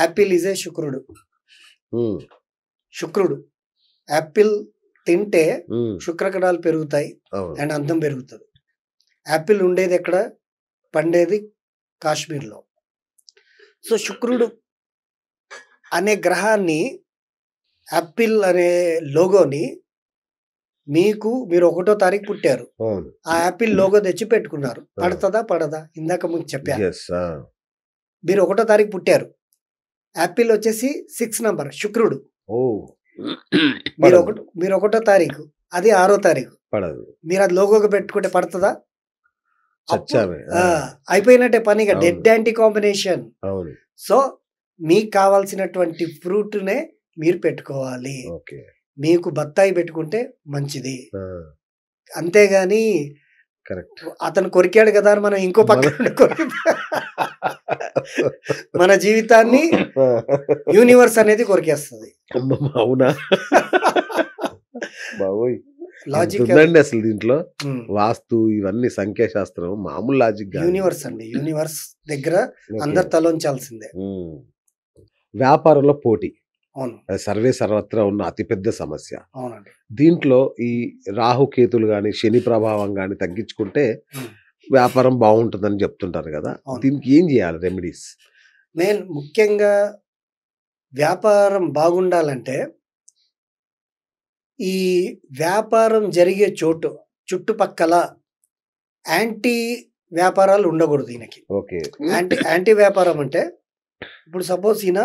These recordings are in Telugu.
యాపిల్ ఈజ్ ఏ శుక్రుడు. ఉమ్, శుక్రుడు యాపిల్ తింటే ఉమ్, శుక్రకణాలు పెరుగుతాయి అవును. అండ్ అందం పెరుగుతుంది. యాపిల్ ఉండేది ఎక్కడ? పండేది కాశ్మీర్లో. సో శుక్రుడు అనే గ్రహాన్ని, యాపిల్ అనే లోగోని మీరు 1వ తారీఖు పుట్టారు, అవును. ఆ యాపిల్ లోగో తెచ్చి పెట్టుకున్నారు. పడుతుందా పడదా? ఇందాక ముందు చెప్పా. Yes, మీరు 1వ తారీఖు పుట్టారు, యాపిల్ వచ్చేసి 6 నంబర్ శుక్రుడు. ఓ మీరు పడదు. 1వ తారీఖు, అది 6వ తారీఖు. పడదు. మీరు అది లోగోగా పెట్టుకుంటే పడుతుందా? చచ్చామే. అయిపోయినట్టే పనిగా. అవును. Dead anti combination. అవును. సో మీకు కావాల్సినటువంటి ఫ్రూట్నే మీరు పెట్టుకోవాలి. ఓకే. మీకు బత్తాయి పెట్టుకుంటే మంచిది. ఆ, అంతేగాని కరెక్ట్. అతను కొరికాడు కదా అని మనం ఇంకో పక్కన మన జీవితాన్ని యూనివర్స్ అనేది కొరికేస్తుంది. అమ్మమ్మ, అవునా? బాబోయ్, లాజిక్ ఉందండి అసలు దీంట్లో. వాస్తు ఇవన్నీ సంఖ్యాశాస్త్రం మామూలు లాజిక్ కాదు. యూనివర్స్ అండి. యూనివర్స్ దగ్గర అందరు తలొంచాల్సిందే. వ్యాపారంలో పోటీ అవును, అది సర్వే సర్వత్రా ఉన్న అతిపెద్ద సమస్య. అవునండి. దీంట్లో ఈ రాహుకేతులు గాని శని ప్రభావం గాని తగ్గించుకుంటే వ్యాపారం బాగుంటుందని చెప్తుంటారు కదా, అవును. దీనికి ఏం చేయాలి రెమెడీస్? ముఖ్యంగా వ్యాపారం బాగుండాలంటే ఈ వ్యాపారం జరిగే చుట్టుపక్కల యాంటీ వ్యాపారాలు ఉండకూడదు ఈయనకి. ఓకే. యాంటీ వ్యాపారం అంటే ఇప్పుడు సపోజ్ ఈయన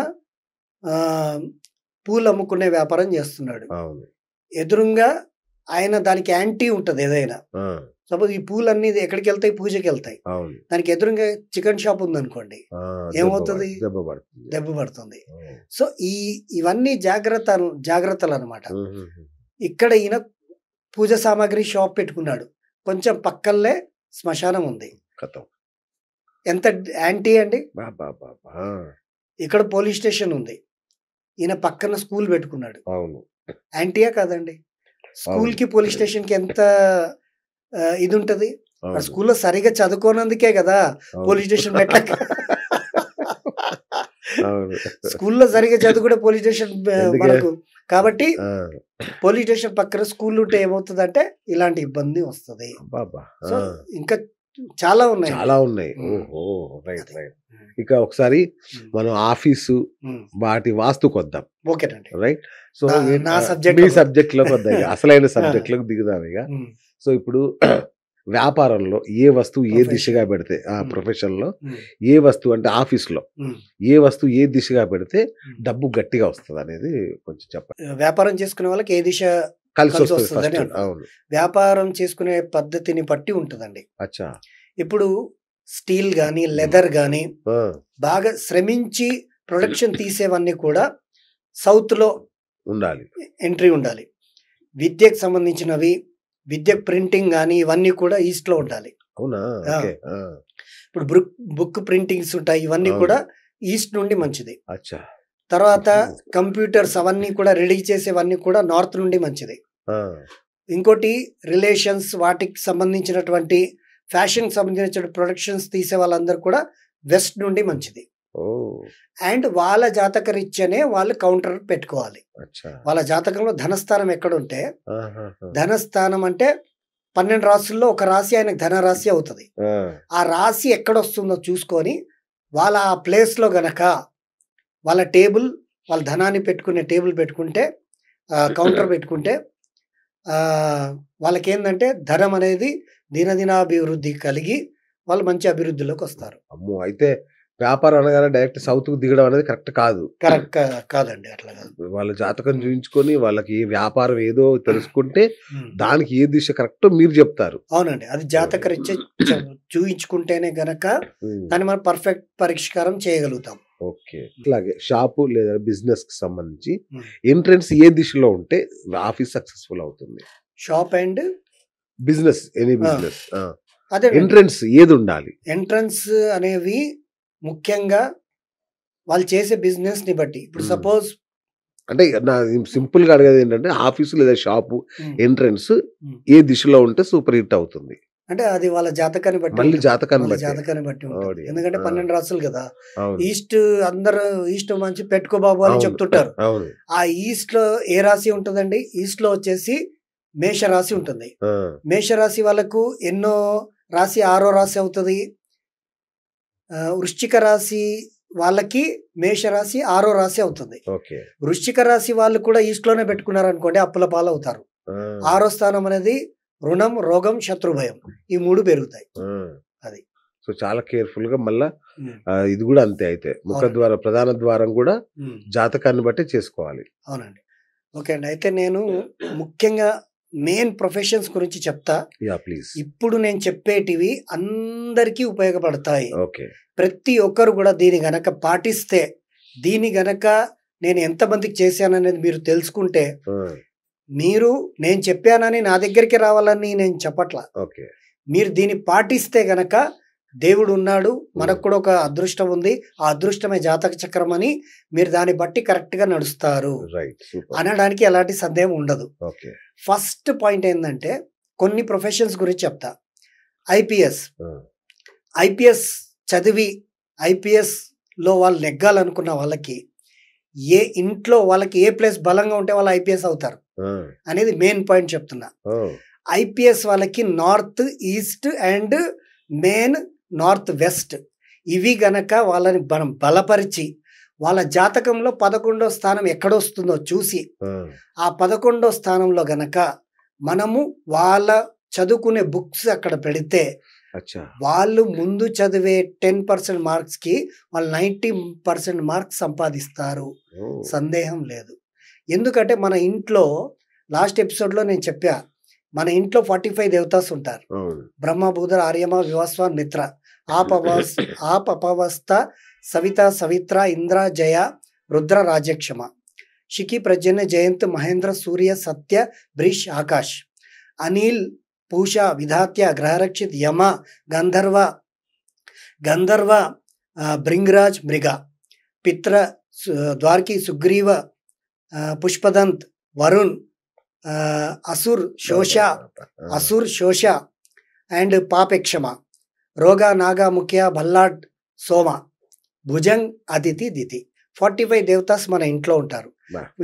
పూలు అమ్ముకునే వ్యాపారం చేస్తున్నాడు. అవును. ఎదురుగా ఆయన దానికి యాంటీ ఉంటుంది. ఏదైనా సపోజ్ ఈ పూలన్నీ ఎక్కడికి వెళ్తాయి? పూజకి వెళ్తాయి. అవును. దానికి ఎదురుగా చికెన్ షాప్ ఉందనుకోండి, ఏమవుతుంది? దెబ్బ పడుతుంది. సో ఇవన్నీ జాగ్రత్తలు అనమాట. ఇక్కడ ఈయన పూజ సామాగ్రి షాప్ పెట్టుకున్నాడు, కొంచెం పక్కల్లే శ్మశానం ఉంది. ఎంత యాంటీ అండి. ఇక్కడ పోలీస్ స్టేషన్ ఉంది, ఈయన పక్కన స్కూల్ పెట్టుకున్నాడు. అవును. యాంటీయా కాదండి? స్కూల్ కి పోలీస్ స్టేషన్ కి ఎంత ఇది ఉంటది? స్కూల్లో సరిగా చదువుకోనందుకే కదా పోలీస్ స్టేషన్ పెట్టక. స్కూల్లో సరిగా చదువుకుంటే పోలీస్ స్టేషన్ మనకు. కాబట్టి పోలీస్ స్టేషన్ పక్కన స్కూల్ ఉంటే ఏమవుతుంది అంటే ఇలాంటి ఇబ్బంది వస్తుంది. సో ఇంకా చాలా ఉన్నాయి. ఓహో, రైట్ రైట్. ఇక ఒకసారి మనం ఆఫీసు వాటి వాస్తుకు వద్దాం. ఓకేనండి, రైట్. సో నా మీ సబ్జెక్ట్ లోకి వద్దాం, అసలైన సబ్జెక్ట్ లోకి దిగుదాం ఇక. సో ఇప్పుడు వ్యాపారంలో ఏ వస్తువు ఏ దిశగా పెడితే, ప్రొఫెషన్ లో ఏ వస్తువు అంటే ఆఫీస్ లో ఏ వస్తువు ఏ దిశగా పెడితే డబ్బు గట్టిగా వస్తుంది అనేది కొంచెం చెప్పండి. వ్యాపారం చేసుకునే వాళ్ళకి ఏ దిశ కలిసి వస్తుంది? అవును. వ్యాపారం చేసుకునే పద్ధతిని బట్టి ఉంటుందండి. అచ్చా. ఇప్పుడు స్టీల్ గానీ లెదర్ గానీ బాగా శ్రమించి ప్రొడక్షన్ తీసేవన్నీ కూడా సౌత్ లో ఉండాలి, ఎంట్రీ ఉండాలి. విద్యకు సంబంధించినవి, విద్య ప్రింటింగ్ కానీ ఇవన్నీ కూడా ఈస్ట్ లో ఉండాలి. అవునా? ఇప్పుడు బుక్ ప్రింటింగ్స్ ఉంటాయి, ఇవన్నీ కూడా ఈస్ట్ నుండి మంచిది. అచ్చా. తర్వాత కంప్యూటర్స్ అవన్నీ కూడా రెడీ చేసేవన్నీ కూడా నార్త్ నుండి మంచిది. ఇంకోటి రిలేషన్స్, వాటికి సంబంధించినటువంటి ఫ్యాషన్ సంబంధించిన ప్రొడక్షన్స్ తీసే వాళ్ళందరూ కూడా వెస్ట్ నుండి మంచిది. అండ్ వాళ్ళ జాతక రీత్యానే వాళ్ళు కౌంటర్ పెట్టుకోవాలి. వాళ్ళ జాతకంలో ధనస్థానం ఎక్కడ ఉంటే, ధనస్థానం అంటే 12 రాశుల్లో ఒక రాశి ఆయనకు ధనరాశి అవుతుంది. ఆ రాశి ఎక్కడ వస్తుందో చూసుకొని వాళ్ళ ఆ ప్లేస్ లో గనక వాళ్ళ వాళ్ళ ధనాన్ని పెట్టుకునే టేబుల్ పెట్టుకుంటే, కౌంటర్ పెట్టుకుంటే వాళ్ళకేందంటే ధనం అనేది దినదినాభివృద్ధి కలిగి వాళ్ళు మంచి అభివృద్ధిలోకి వస్తారు. అమ్మో, అయితే వ్యాపారం అనగానే డైరెక్ట్ సౌత్ కు దిగడం అనేది కరెక్ట్ కాదు. కరెక్ట్ కాదండి, అట్లా కాదు. వాళ్ళ జాతకం చూపించుకొని వాళ్ళకి వ్యాపారం ఏదో తెలుసుకుంటే దానికి ఏ దిశ కరెక్ట్ మీరు చెప్తారు. అవునండి, అది జాతక రీత్యా చూయించుకుంటేనే గనక దాన్ని మనం పర్ఫెక్ట్ పరిష్కారం చేయగలుగుతాం. ఓకే. అలాగే షాపు లేదా బిజినెస్ కి సంబంధించి ఎంట్రన్స్ ఏ దిశలో ఉంటే ఆఫీస్ సక్సెస్ఫుల్ అవుతుంది? Shop and business, any business అదే ఎంట్రన్స్ ఏది ఉండాలి? ఎంట్రన్స్ అనేవి ముఖ్యంగా వాళ్ళు చేసే బిజినెస్ ని బట్టి. ఇప్పుడు సపోజ్ అంటే నా సింపుల్ గా అడిగేది ఏంటంటే ఆఫీసు లేదా షాపు ఎంట్రన్స్ ఏ దిశలో ఉంటే సూపర్ హిట్ అవుతుంది? అంటే అది వాళ్ళ జాతకాన్ని బట్టి మళ్ళీ ఉంటుంది. జాతకాన్ని వాళ్ళ బట్టి. జాతకాన్ని బట్టి ఉంటుంది. ఓడి. ఎందుకంటే ఆ. 12 రాసులు కదా. అవును ఈస్ట్ అందరూ ఈస్ట్ మంచి పెట్టుకో బాబు అని అవును చెప్తుంటారు. అవును ఆ ఈస్ట్ లో ఏ రాశి ఉంటుందండి? ఈస్ట్ లో వచ్చేసి మేష రాశి ఉంటుంది. ఆ, మేషరాశి వాళ్ళకు ఎన్నో రాశి 6వ రాశి అవుతుంది. వృశ్చిక రాశి వాళ్ళకి మేషరాశి 6వ రాశి అవుతుంది. ఓకే. వృశ్చిక రాశి వాళ్ళు కూడా ఈస్ట్ లోనే పెట్టుకున్నారు అనుకోండి, అప్పుల పాలు అవుతారు. ఆ, 6వ స్థానం అనేది రుణం, రోగం, శత్రుభయం, ఈ 3 పెరుగుతాయి. ఆ. అది. సో చాలా కేర్ఫుల్ గా మళ్ళా ఉమ్, ఇది కూడా అంతే. అయితే ముఖద్వార ప్రధాన ద్వారం కూడా ఉమ్, జాతకాన్ని బట్టి చేసుకోవాలి. అవునండి. ఓకే అండి. అయితే నేను ముఖ్యంగా మెయిన్ ప్రొఫెషన్స్ గురించి చెప్తా. Yeah please. ఇప్పుడు నేను చెప్పేటివి అందరికీ ఉపయోగపడతాయి. ఓకే. ప్రతి ఒక్కరు కూడా దీని గనక పాటిస్తే, దీని గనక నేను ఎంతమందికి చేశాననేది మీరు తెలుసుకుంటే, ఆ, మీరు నేను చెప్పానని నా దగ్గరికి రావాలని నేను చెప్పట్లా. ఓకే. మీరు దీన్ని పాటిస్తే గనక దేవుడు ఉన్నాడు, మనకు కూడా ఒక అదృష్టం ఉంది, ఆ అదృష్టమే జాతక చక్రం అని మీరు దాన్ని బట్టి కరెక్ట్గా నడుస్తారు రైట్. సూపర్. అనడానికి ఎలాంటి సందేహం ఉండదు. ఓకే. ఫస్ట్ పాయింట్ ఏంటంటే కొన్ని ప్రొఫెషన్స్ గురించి చెప్తా. ఐపీఎస్ ఆ, ఐపీఎస్ చదివి ఐపీఎస్లో వాళ్ళు నెగ్గాలనుకున్న వాళ్ళకి ఏ ఇంట్లో వాళ్ళకి ఏ ప్లేస్ బలంగా ఉంటే వాళ్ళు ఐపీఎస్ అవుతారు ఆ, అనేది మెయిన్ పాయింట్ చెప్తున్నా. ఓ, ఐపీఎస్ వాళ్ళకి north east and main north west ఇవి గనక వాళ్ళని మనం బలపరిచి వాళ్ళ జాతకంలో 11వ స్థానం ఎక్కడొస్తుందో చూసి ఆ, ఆ 11వ స్థానంలో గనక మనము వాళ్ళ చదువుకునే బుక్స్ అక్కడ పెడితే అచ్చా. వాళ్ళు ముందు చదివే 10% మార్క్స్కి వాళ్ళు 90% మార్క్స్ సంపాదిస్తారు. ఓ, సందేహం లేదు. ఎందుకంటే మన ఇంట్లో లాస్ట్ ఎపిసోడ్లో నేను చెప్పా, మన ఇంట్లో 45 దేవతాస్ ఉంటారు. అవును. బ్రహ్మ, బుధ, ఆర్యమ, వివస్వాన్, మిత్ర, ఆపవస్థ, సవిత, సవిత్ర, ఇంద్ర, జయ, రుద్ర, రాజక్షమ, శిఖి, ప్రజన్య, జయంత్, మహేంద్ర, సూర్య, సత్య, బ్రిష్, ఆకాష్, అనిల్, పూష, విధాత్య, గ్రహరక్షిత్, యమ, గంధర్వ, భృంగరాజ్, మృగ, పిత్ర, ద్వారకి, సుగ్రీవ, పుష్పదంత్, వరుణ్, అసుర్, శోష అండ్ పాపెక్షమ, రోగ, నాగ, ముఖ్య, భల్లాడ్, సోమ, భుజంగ్, అదితి, దితి. 45 దేవతాస్ మన ఇంట్లో ఉంటారు.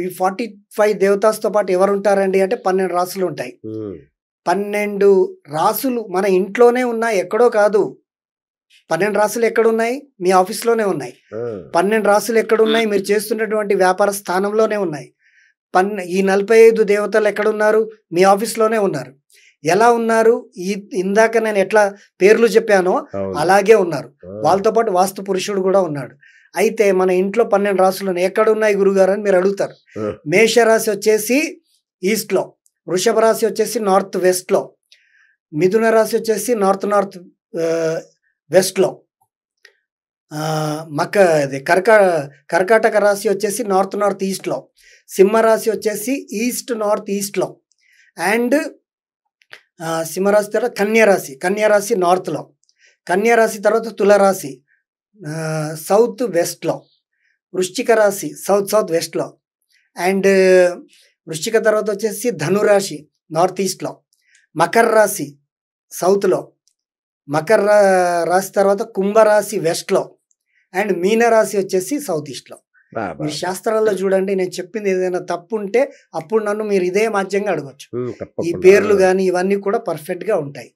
ఈ 45 దేవతాస్తో పాటు ఎవరు ఉంటారండి అంటే 12 రాసులు ఉంటాయి. 12 రాసులు మన ఇంట్లోనే ఉన్నాయి, ఎక్కడో కాదు. 12 రాసులు ఎక్కడున్నాయి? మీ ఆఫీస్లోనే ఉన్నాయి. 12 రాసులు ఎక్కడున్నాయి? మీరు చేస్తున్నటువంటి వ్యాపార స్థానంలోనే ఉన్నాయి. ఈ 45 దేవతలు ఎక్కడున్నారు? మీ ఆఫీస్లోనే ఉన్నారు. ఎలా ఉన్నారు? ఇందాక నేను ఎట్లా పేర్లు చెప్పానో అలాగే ఉన్నారు. వాళ్ళతో పాటు వాస్తు పురుషుడు కూడా ఉన్నాడు. అయితే మన ఇంట్లో 12 రాసులు ఎక్కడున్నాయి గురుగారు అని మీరు అడుగుతారు. మేషరాశి వచ్చేసి ఈస్ట్లో, వృషభ రాశి వచ్చేసి నార్త్ వెస్ట్లో, మిథున రాశి వచ్చేసి నార్త్ వెస్ట్లో, కర్కాటక రాశి వచ్చేసి నార్త్ ఈస్ట్లో, సింహరాశి వచ్చేసి నార్త్ ఈస్ట్లో, అండ్ సింహరాశి తర్వాత కన్యారాశి నార్త్లో, కన్యారాశి తర్వాత తులరాశి సౌత్ వెస్ట్లో, వృశ్చిక రాశి సౌత్ వెస్ట్లో, అండ్ వృశ్చిక తర్వాత వచ్చేసి ధనురాశి నార్త్ ఈస్ట్లో, మకర రాశి సౌత్లో, రాశి తర్వాత కుంభరాశి వెస్ట్లో, అండ్ మీనరాశి వచ్చేసి సౌత్ ఈస్ట్లో. మీరు శాస్త్రాల్లో చూడండి, నేను చెప్పింది ఏదైనా తప్పు ఉంటే అప్పుడు నన్ను మీరు ఇదే మాధ్యంగా అడగచ్చు. ఈ పేర్లు కానీ ఇవన్నీ కూడా పర్ఫెక్ట్గా ఉంటాయి.